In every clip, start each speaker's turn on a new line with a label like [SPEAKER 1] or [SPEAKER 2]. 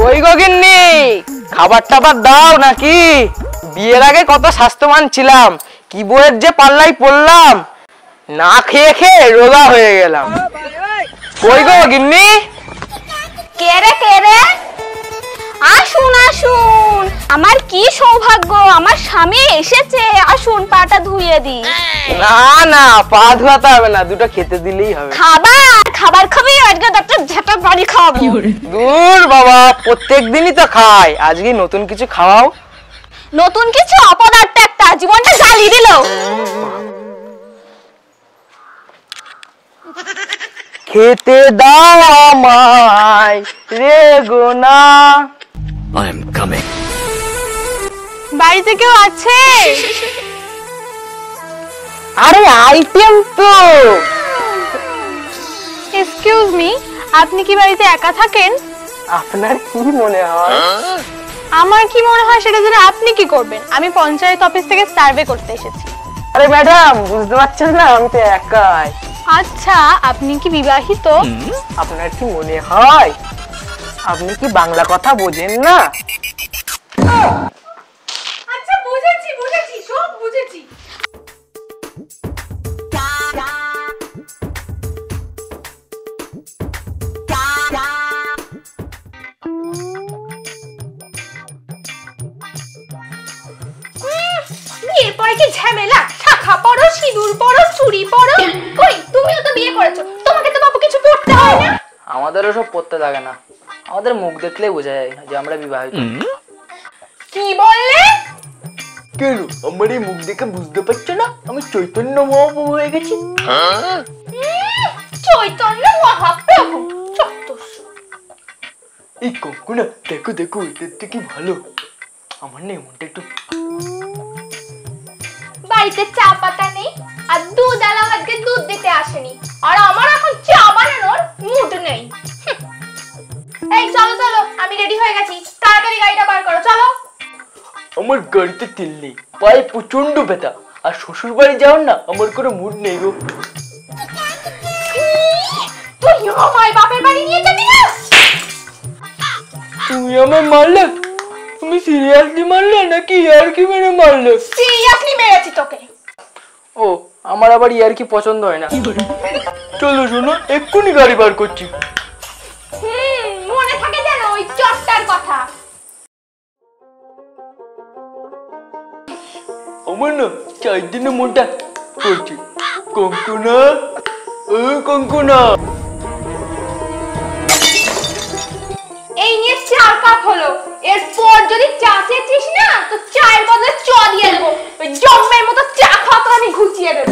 [SPEAKER 1] কই গো গিন্নি, খাবার টাবার দাও নাকি? বিয়ের আগে কত স্বাস্থ্যবান ছিলাম, কি বইয়ের যে পাল্লাই পড়লাম, না খেয়ে খেয়ে রোগা হয়ে গেলাম। কই গো গিন্নি?
[SPEAKER 2] কে রে কে রে? আসুন আসুন, আমার কি সৌভাগ্য, আমার স্বামী এসেছে। আসুন, পাটা ধুইয়ে দি।
[SPEAKER 1] না না, পা ধোয়াতে হবে না, দুটো খেতে দিলেই হবে।
[SPEAKER 2] খাবার খাবার খাবি? আজকে একটা ঝাঁটা বাড়ি খাবো।
[SPEAKER 1] দূর বাবা, প্রত্যেকদিনই তো খাই, আজকে নতুন কিছু খাওয়াও।
[SPEAKER 2] নতুন কিছু? অপদার্থ একটা, জীবনটা জ্বালিয়ে দিল।
[SPEAKER 1] খেতে দাও আমায় রেগো না।
[SPEAKER 3] I am coming.
[SPEAKER 2] বাড়িতে কেউ আছে?
[SPEAKER 1] আরে আইটেম তো।
[SPEAKER 2] এক্সকিউজ মি, আপনি কি বাড়িতে একা থাকেন?
[SPEAKER 1] আপনার কি মনে হয়?
[SPEAKER 2] আমার কি মনে হয় সেটা জেনে আপনি কি করবেন? আমি পঞ্চায়েত অফিস থেকে সার্ভে করতে এসেছি।
[SPEAKER 1] আরে ম্যাডাম, বুঝতে পারছেন না, আমি তো একাই।
[SPEAKER 2] আচ্ছা, আপনি কি বিবাহিত?
[SPEAKER 1] আপনার কি মনে হয় আপনি কি বাংলা কথা বোঝেন না?
[SPEAKER 2] আচ্ছা, বুঝেছি বুঝেছি, সব বুঝেছি। এরপরে কি ঝামেলা? শাখা পড়ো, সিঁদুর পড়ো, চুড়ি পড়ো। কই, তুমিও তো বিয়ে করেছো, তোমাকে তো বাবু কিছু পড়তে হয় না।
[SPEAKER 1] আমাদেরও সব পড়তে লাগে না, আমাদের মুখ দেখলেই বোঝা যায় যে আমরা বিবাহিত।
[SPEAKER 2] কি বললে?
[SPEAKER 1] কেন, আমার এই মুখ দেখে বুঝতে পারছো না আমি চৈতন্য মহাপ্রভু হয়ে গেছি?
[SPEAKER 2] চৈতন্য মহাপ্রভু?
[SPEAKER 1] এই কঙ্কনা, দেখো দেখো, এটা কি ভালো। আমার না এমনটা একটু।
[SPEAKER 2] বাড়িতে চা পাতা নেই, আর দুধ আলা আজকে দুধ দিতে আসেনি, আর আমার এখন চা বানানোর মুড নেই। এই চলো চলো, আমি রেডি হয়ে গেছি, তাড়াতাড়ি গাড়িটা বার করো, চলো।
[SPEAKER 1] আমার গাড়িতে তেল নেই, পায়ে প্রচন্ড ব্যথা, আর শ্বশুর বাড়ি যাও না, আমার কোনো মুড নেই গো।
[SPEAKER 2] তুই আমায় বাপের বাড়ি নিয়ে যাবি না?
[SPEAKER 1] তুমি আমায় মারলে? তুমি সিরিয়াসলি মারলে নাকি ইয়ার কি মেরে মারলে?
[SPEAKER 2] সিরিয়াসলি মেরেছি তোকে।
[SPEAKER 1] ও, আমার আবার ইয়ার কি পছন্দ হয় না। চলো শোনো, এক্ষুনি গাড়ি বার করছি।
[SPEAKER 2] মনে থাকে যেন ওই চটটার কথা।
[SPEAKER 1] আমার না 4 দিনে মনটা করছে। কঙ্কনা, ও কঙ্কনা।
[SPEAKER 2] এই নিয়ে 4 কাপ হলো, এরপর যদি চা চেয়েছিস না, তো চায়ের বদলে চ দিয়ে দেবো। ওই জম্মের মতো চা খাওয়া তো আমি ঘুচিয়ে দেবো।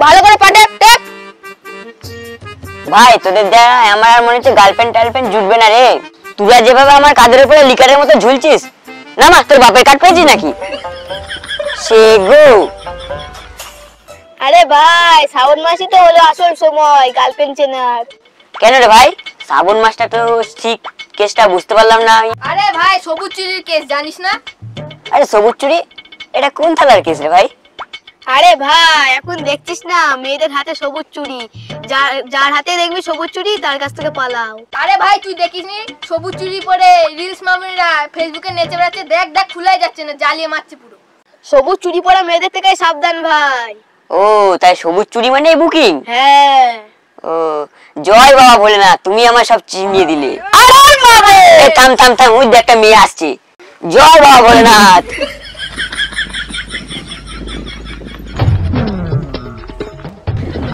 [SPEAKER 2] ভালো করে পাঠে দেখ।
[SPEAKER 4] ভাই, তোদের দেখা আমার আর মনে হচ্ছে গার্লফ্রেন্ড টার্লফ্রেন্ড জুটবে না রে। তোরা যেভাবে আমার কাঁধের উপরে লিকারের মতো ঝুলছিস, না মা, তোর বাপের কাঠ পেয়েছিস নাকি? সে গো।
[SPEAKER 2] আরে ভাই, শ্রাবণ মাসই তো হলো আসল সময় গার্লফ্রেন্ড চেনার।
[SPEAKER 4] কেন রে ভাই? শ্রাবণ মাসটা তো ঠিক কেসটা বুঝতে পারলাম না আমি।
[SPEAKER 2] আরে ভাই, সবুজ চুরির কেস জানিস না?
[SPEAKER 4] আরে সবুজ চুরি? এটা কোন থানার কেস রে ভাই?
[SPEAKER 2] আরে ভাই, এখন দেখছিস না মেয়েদের হাতে সবুজ চুড়ি, যার হাতে দেখবি সবুজ চুড়ি তার কাছ থেকে পালাও। আরে ভাই, তুই দেখিসনি সবুজ চুড়ি পরে রিলস মামুনিরা ফেসবুকে নেচে বেড়াচ্ছে? দেখ দেখ, খুলাই যাচ্ছে না, জ্বালিয়ে মারছে পুরো। সবুজ চুড়ি পরা মেয়েদের থেকে সাবধান ভাই।
[SPEAKER 4] ও, তাই সবুজ চুরি মানে বুকিং?
[SPEAKER 2] হ্যাঁ।
[SPEAKER 4] ও, জয় বাবা ভোলেনাথ, তুমি আমার সব চিনিয়ে দিলে।
[SPEAKER 2] আরে বাবা,
[SPEAKER 4] থাম থাম থাম, ওই একটা মেয়ে আসছে। জয় বাবা ভোলেনাথ।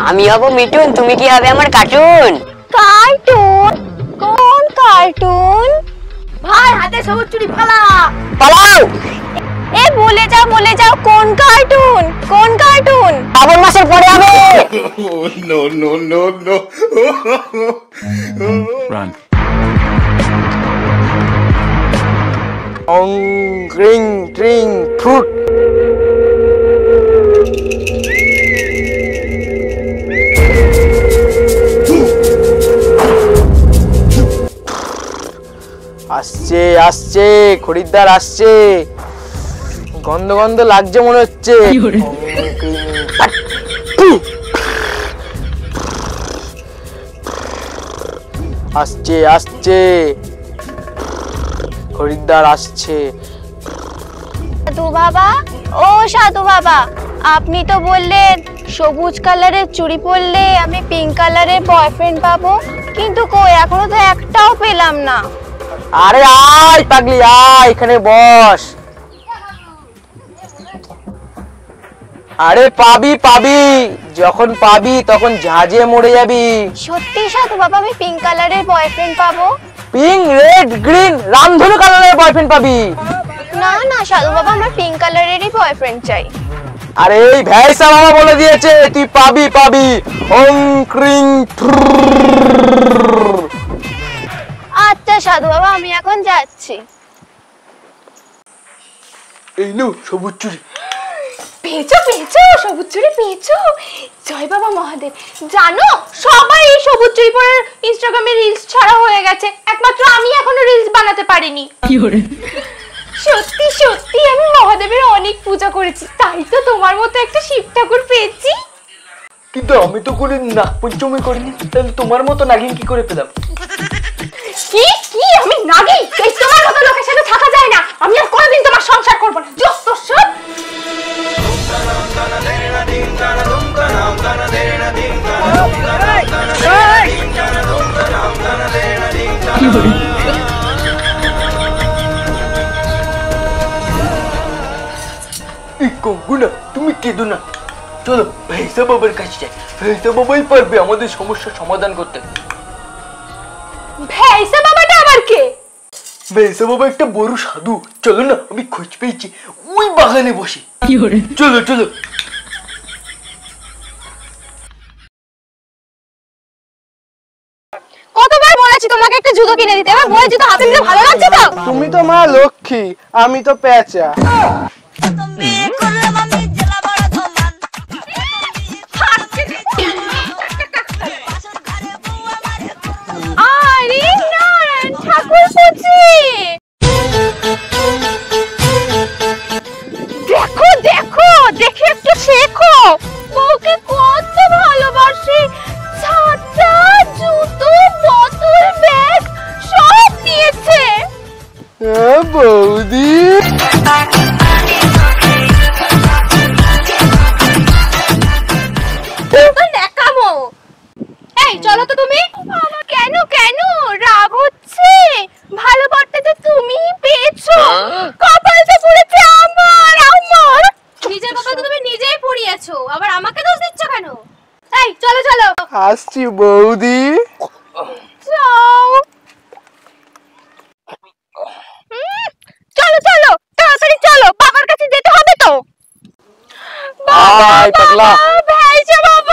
[SPEAKER 4] আমি হব মিঠুন, তুমি কি হবে আমার কার্টুন?
[SPEAKER 2] কার্টুন? কোন কার্টুন? ভাই, হাতে সবুজ চুড়ি, পালা
[SPEAKER 4] পালাও।
[SPEAKER 2] এ বলে যাও কোন কার্টুন? কোন কার্টুন?
[SPEAKER 4] শ্রাবণ মাসের পরে হবে।
[SPEAKER 3] No, no, no, no. Run.
[SPEAKER 1] অং গ্রিং ট্রিং ফ্রুট। আসছে আসছে, খরিদ্দার আসছে। গন্ধ গন্ধ লাগছে মনে হচ্ছে। আসছে আসছে, খরিদ্দার আসছে।
[SPEAKER 2] সাধু বাবা, ও সাধু বাবা, আপনি তো বললেন সবুজ কালারের চুড়ি পরলে আমি পিঙ্ক কালারের বয়ফ্রেন্ড পাবো, কিন্তু কই এখনো তো একটাও পেলাম না।
[SPEAKER 1] আরে আয় পাগলি আয়, এখানে বস। আরে পাবি পাবি, যখন পাবি তখন ঝাঁঝে মরে যাবি।
[SPEAKER 2] সত্যি সাধু বাবা, আমি পিঙ্ক কালারের বয়ফ্রেন্ড পাবো?
[SPEAKER 1] পিঙ্ক, রেড, গ্রিন, রামধনু কালারের বয়ফ্রেন্ড পাবি।
[SPEAKER 2] না না সাধু বাবা, আমার পিঙ্ক কালারেরই বয়ফ্রেন্ড চাই।
[SPEAKER 1] আরে এই ভ্যাইসা বাবা বলে দিয়েছে তুই পাবি পাবি। ওং ক্রিং ফ্রুর।
[SPEAKER 2] আচ্ছা সাধু বাবা, আমি এখন যাচ্ছি।
[SPEAKER 1] এই নো সবুজ চুড়ি।
[SPEAKER 2] পেয়েছো পেয়েছো, সবুজ চুড়ি পেয়েছো? জয় বাবা মহাদেব। জানো সবাই এই সবুজ চুড়ি পরে ইনস্টাগ্রামে রিলস ছাড়া হয়ে গেছে, একমাত্র আমি এখনো রিলস বানাতে পারিনি। সত্যি সত্যি আমি মহাদেবের অনেক পূজা করেছি, তাই তো তোমার মতো একটা শিব ঠাকুর পেয়েছি।
[SPEAKER 1] কিন্তু আমি তো করে নাগ পঞ্চমী করিনি, তাহলে তোমার মতো নাগিন কি করে পেলাম?
[SPEAKER 2] কি কি আমি নাগিন? এই তোমার মতো লোকের সাথে থাকা যায় না, আমি আর কোনোদিন তোমার সংসার করব না। যত সব
[SPEAKER 1] কঙ্কুনা তুমি কেঁদো না, চলো ভেসা বাবার কাছে যাই। ভেসা বাবাই পারবে আমাদের সমস্যার সমাধান করতে।
[SPEAKER 2] ভেসা বাবাটা আবার কে?
[SPEAKER 1] ভেসা বাবা একটা বড় সাধু, চলো না, আমি খোঁজ পেয়েছি, ওই বাগানে বসে। চলো চলো।
[SPEAKER 2] কতবার বলেছি তোমাকে একটা জুতো কিনে দিতে, এবার বলে জুতো হাতে নিতে ভালো লাগছে তো?
[SPEAKER 1] তুমি তো মা লক্ষ্মী, আমি তো পেঁচা।
[SPEAKER 2] আরে নারায়ণ ঠাকুর পুজি, দেখো দেখো, দেখে একটু শেখো। বউকে কত ভালোবাসি, ছাতা, জুতো, বোতল, ব্যাগ সব দিয়েছে।
[SPEAKER 1] বৌদি
[SPEAKER 2] নেকামো। এই চলো তো তুমি। কেন কেন রাগ হচ্ছে? ভালো বরটা তো তুমিই পেয়েছো, কপালটা পুড়েছে আমার আমার। নিজের কপাল তো তুমি নিজেই পুড়িয়েছো, আবার আমাকে দোষ দিচ্ছ কেন? এই চলো চলো।
[SPEAKER 1] আসছি বৌদি।
[SPEAKER 2] যাও। চলো চলো তাড়াতাড়ি চলো, বাবার কাছে যেতে হবে তো।
[SPEAKER 1] আয় পাগলা,
[SPEAKER 2] ভাইজা বাবা,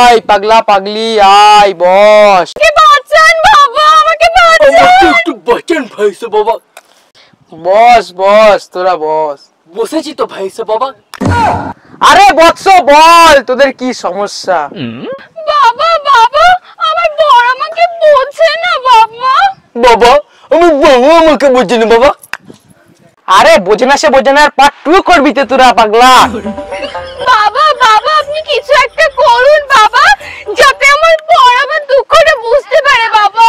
[SPEAKER 1] আয় পাগলা পাগলি আয়, বস।
[SPEAKER 2] কে বাঁচান বাবা, আমাকে বাঁচান।
[SPEAKER 1] একটু বাঁচান ভাইসা বাবা। বস বস, তোরা বস। বসেছি তো ভাইসা বাবা। আরে বৎস বল, তোদের কি সমস্যা?
[SPEAKER 2] বাবা বাবা, আমার বর আমাকে বোঝে না বাবা।
[SPEAKER 1] বাবা আমার বউ আমাকে বোঝে না বাবা। আরে বোঝে না সে বোঝে না, আর পার্ট 2 করবি তো তোরা পাগলা।
[SPEAKER 2] বাবা বাবা, আপনি কিছু একটা করুন বাবা, যাতে আমার বর আমার দুঃখটা বুঝতে পারে বাবা।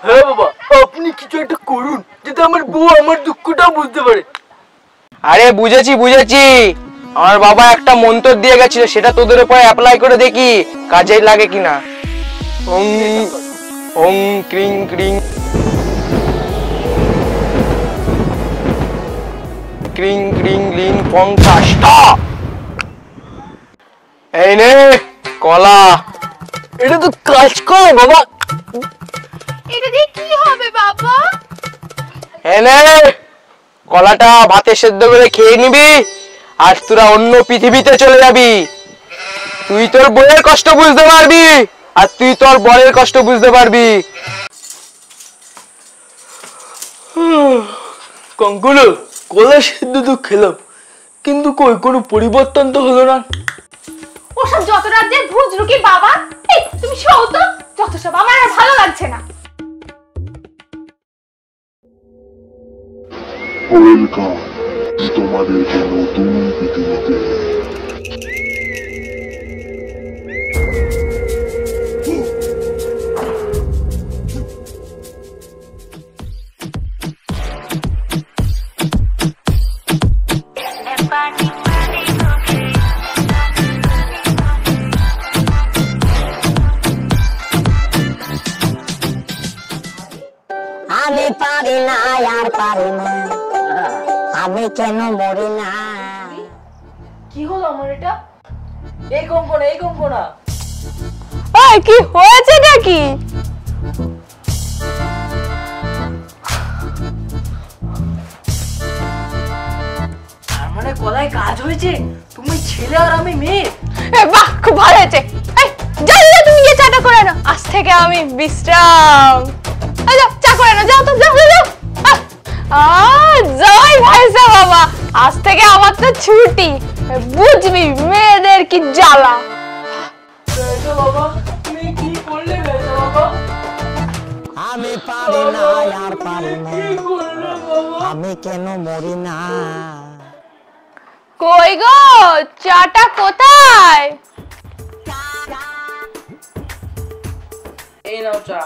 [SPEAKER 1] হ্যাঁ বাবা, আপনি কিছু একটা করুন যাতে আমার বউ আমার দুঃখটা বুঝতে পারে। আরে বুঝেছি বুঝেছি, আমার বাবা একটা মন্ত্র দিয়ে গেছিল, সেটা তোদের উপরে অ্যাপ্লাই করে দেখি কাজে লাগে কিনা। ওং ওং ক্রিং ক্রিং ক্রিং ক্রিং লিং পং কাষ্টা। এই নে কলা, এটা তো কাজ করে বাবা।
[SPEAKER 2] এটা দিয়ে কি হবে বাবা?
[SPEAKER 1] এনে কলাটা ভাতে সেদ্ধ করে খেয়ে নিবি, আর তোরা অন্য পৃথিবীতে চলে যাবি। তুই তোর বউয়ের কষ্ট বুঝতে পারবি, আর তুই তোর বরের কষ্ট বুঝতে পারবি। কঙ্কুলো, কলা সেদ্ধ তো খেলাম, কিন্তু কই কোনো পরিবর্তন তো হলো না।
[SPEAKER 2] ওসব যত রাজ্যের ভূত রুকি বাবা। এই তুমি শোও তো, যত সব আমার আর ভালো লাগছে না।
[SPEAKER 5] Welcome তোমাদেরকে নতুন পৃথিবীতে।
[SPEAKER 4] আমি পারি না আর পারি না, আমি কেন মরি না।
[SPEAKER 1] কি হলো আমার এটা? এই কঙ্কনা
[SPEAKER 2] ওই কি হয়েছে নাকি?
[SPEAKER 1] তার মানে গলায় কাজ হয়েছে? তুমি ছেলে আর আমি মেয়ে?
[SPEAKER 2] বাহ, খুব ভালো হয়েছে। এই যাও যাও, তুমি গিয়ে চাটা করে নাও, আজ থেকে আমি বিশ্রাম। এই যাও, চা করে নাও, যাও তো, যাও যাও। জয় ভাইসা বাবা, আজ থেকে আমার তো ছুটি, বুঝবি মেয়েদের কি জ্বালা।
[SPEAKER 1] বাবা তুমি কি করলে বাবা?
[SPEAKER 4] আমি পারি না আর পারি না, আমি কেন মরি না।
[SPEAKER 2] কই গো, চাটা কোথায়?
[SPEAKER 1] এই নাও চা।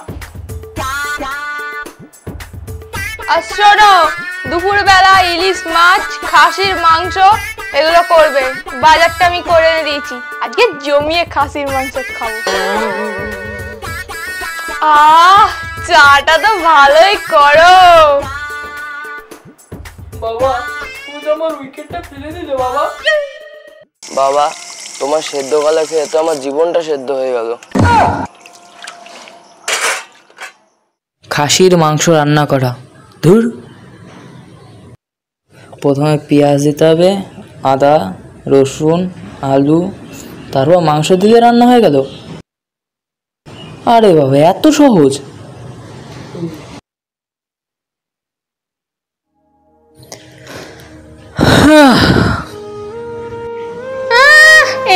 [SPEAKER 2] আর শোনো, দুপুর বেলা ইলিশ মাছ, খাসির মাংস এগুলো করবে, বাজারটা আমি করে এনে দিয়েছি, আজকে জমিয়ে খাসির মাংস খাবো। চাটা তো ভালোই করো।
[SPEAKER 1] বাবা তুমি তো আমার উইকেটটা ফেলে দিলে বাবা।
[SPEAKER 6] বাবা তোমার সেদ্ধ কলা খেয়ে তো আমার জীবনটা সেদ্ধ হয়ে গেল।
[SPEAKER 7] খাসির মাংস রান্না করা, ধুর। প্রথমে পেঁয়াজ দিতে হবে, আদা রসুন আলু, তারপর মাংস দিলে রান্না হয়ে গেল। আরে বাবা, এত সহজ!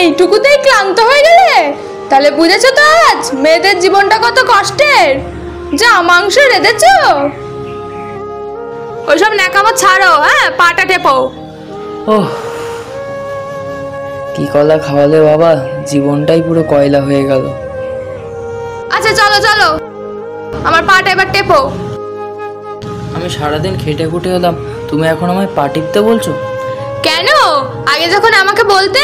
[SPEAKER 2] এইটুকুতেই ক্লান্ত হয়ে গেলে? তাহলে বুঝেছো তো আজ মেয়েদের জীবনটা কত কষ্টের। যা মাংস রেঁধেছো, ওইসব ন্যাকামো ছাড়ো, হ্যাঁ পাটা টেপো।
[SPEAKER 7] ওহ, কি কলা খাওয়ালে বাবা, জীবনটাই পুরো কয়লা হয়ে গেল।
[SPEAKER 2] আচ্ছা চলো চলো, আমার পাটা এবার টেপো।
[SPEAKER 7] আমি সারাদিন খেটে খুটে এলাম, তুমি এখন আমায় পা টিপতে বলছো?
[SPEAKER 2] কেন, আগে যখন আমাকে বলতে?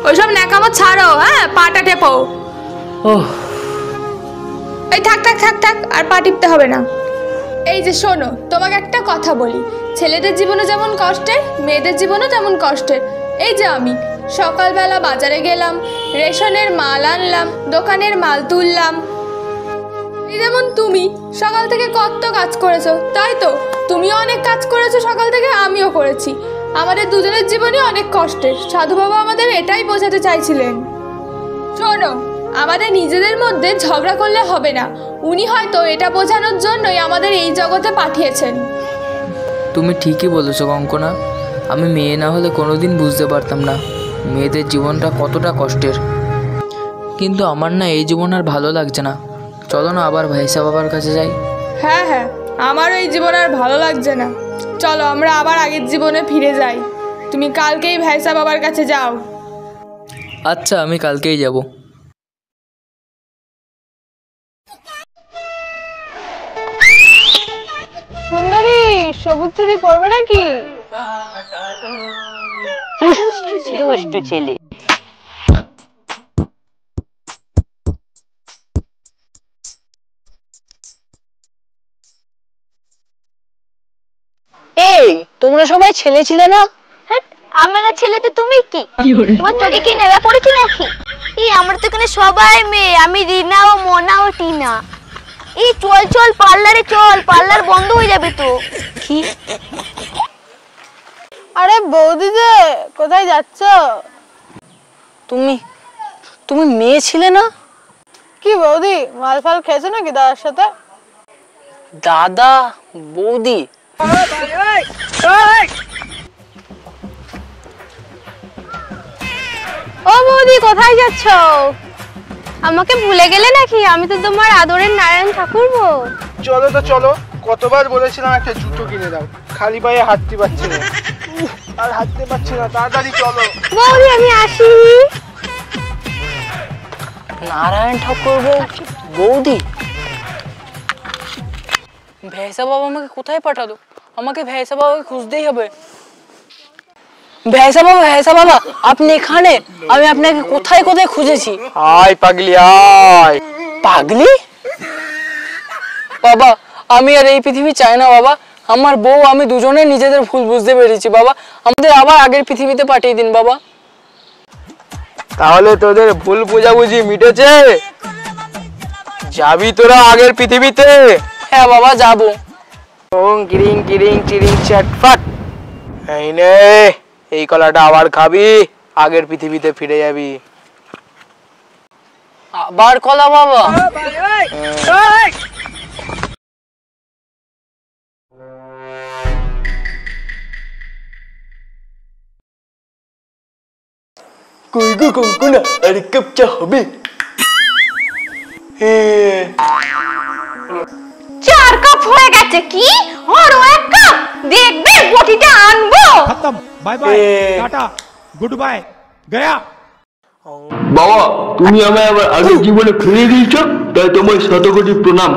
[SPEAKER 2] ওইসব ন্যাকামো ছাড়ো, হ্যাঁ পাটা টেপো।
[SPEAKER 7] ওহ,
[SPEAKER 2] এই থাক থাক থাক থাক, আর পা টিপতে হবে না। এই যে শোনো, তোমাকে একটা কথা বলি, ছেলেদের জীবনে যেমন কষ্টের, মেয়েদের জীবনও তেমন কষ্টের। এই যে আমি সকালবেলা বাজারে গেলাম, রেশনের মাল আনলাম, দোকানের মাল তুললাম। এই যেমন তুমি সকাল থেকে কত কাজ করেছো, তাই তো? তুমিও অনেক কাজ করেছো সকাল থেকে, আমিও করেছি। আমাদের দুজনের জীবনই অনেক কষ্টের, সাধু বাবা আমাদের এটাই বোঝাতে চাইছিলেন। শোনো, আমাদের নিজেদের মধ্যে ঝগড়া করলে হবে না, উনি হয়তো এটা বোঝানোর জন্যই আমাদের এই জগতে পাঠিয়েছেন।
[SPEAKER 7] তুমি ঠিকই বলেছো কঙ্কনা, আমি মেয়ে না হলে কোনোদিন বুঝতে পারতাম না মেয়েদের জীবনটা কতটা কষ্টের। কিন্তু আমার না এই জীবন আর ভালো লাগছে না, চলো না আবার ভাইসা বাবার কাছে যাই।
[SPEAKER 2] হ্যাঁ হ্যাঁ, আমারও এই জীবন আর ভালো লাগছে না, চলো আমরা আবার আগের জীবনে ফিরে যাই। তুমি কালকেই ভাইসা বাবার কাছে যাও।
[SPEAKER 7] আচ্ছা, আমি কালকেই যাব।
[SPEAKER 2] সুন্দরী, সবুজ চুরি পরবে নাকি?
[SPEAKER 4] দুষ্টু ছেলে।
[SPEAKER 1] এই তোমরা সবাই ছেলে ছিলে না?
[SPEAKER 2] আমরা ছেলে তো তুমি কি? তোমার চোখে কি নেড়া পড়েছি নাকি? এই আমরা তো এখানে সবাই মেয়ে, আমি রিনা ও মোনা ও টিনা। এই চল চল পার্লারে চল, পার্লার বন্ধ হয়ে যাবে তো।
[SPEAKER 4] কি?
[SPEAKER 2] আরে বৌদি যে, কোথায় যাচ্ছ?
[SPEAKER 1] তুমি মেয়ে ছিলে না?
[SPEAKER 2] কি বৌদি, মাল ফাল খেয়েছো নাকি দাদার সাথে?
[SPEAKER 1] দাদা বৌদি?
[SPEAKER 2] ও বৌদি, কোথায় যাচ্ছ? আমাকে ভুলে গেলে নাকি? আমি তো তোমার আদরের নারায়ণ ঠাকুরপো।
[SPEAKER 8] চলো তো চলো, কতবার বলেছিলাম একটা জুতো কিনে দাও, খালি পায়ে হাঁটতে পারছি না।
[SPEAKER 1] আর হাঁটতে পারছি না, তাড়াতাড়ি চলো।
[SPEAKER 2] বৌদি আমি আসি।
[SPEAKER 7] নারায়ণ ঠাকুর বৌদি, ভেসা বাবা আমাকে কোথায় পাঠালো? আমাকে ভেসা বাবাকে খুঁজতেই হবে। ভেসা বাবা আপনি এখানে? আমি আপনাকে কোথায় কোথায় খুঁজেছি।
[SPEAKER 1] আয় পাগলি আয়।
[SPEAKER 7] পাগলি? বাবা আমি আর এই পৃথিবী চাই না বাবা। আমার বউ আমি দুজনে নিজেদের ভুল বুঝতে পেরেছি বাবা। আমাদের আবার আগের পৃথিবীতে পাঠিয়ে দিন বাবা।
[SPEAKER 1] তাহলে তোদের ভুল বোঝাবুঝি মিটেছে? যাবি তোরা আগের পৃথিবীতে?
[SPEAKER 7] হ্যাঁ বাবা যাবো।
[SPEAKER 1] ওং কিরিং কিরিং চিরিং চটফট। এই নে, এই কলাটা আবার খাবি, আগের পৃথিবীতে ফিরে যাবি।
[SPEAKER 7] আবার কলা বাবা?
[SPEAKER 1] কই গো কঙ্কনা, আর এক কাপ চা হবে?
[SPEAKER 2] 4 কাপ হয়ে গেছে। কি আরো 1 কাপ? দেখবে বটিটা আনবো।
[SPEAKER 8] खत्म, bye bye, tata, goodbye, गया।
[SPEAKER 6] বাবা, তুমি আমায় আবার আগের জীবনে ফিরিয়ে দিয়েছো, তাই তোমায় শতকোটি প্রণাম।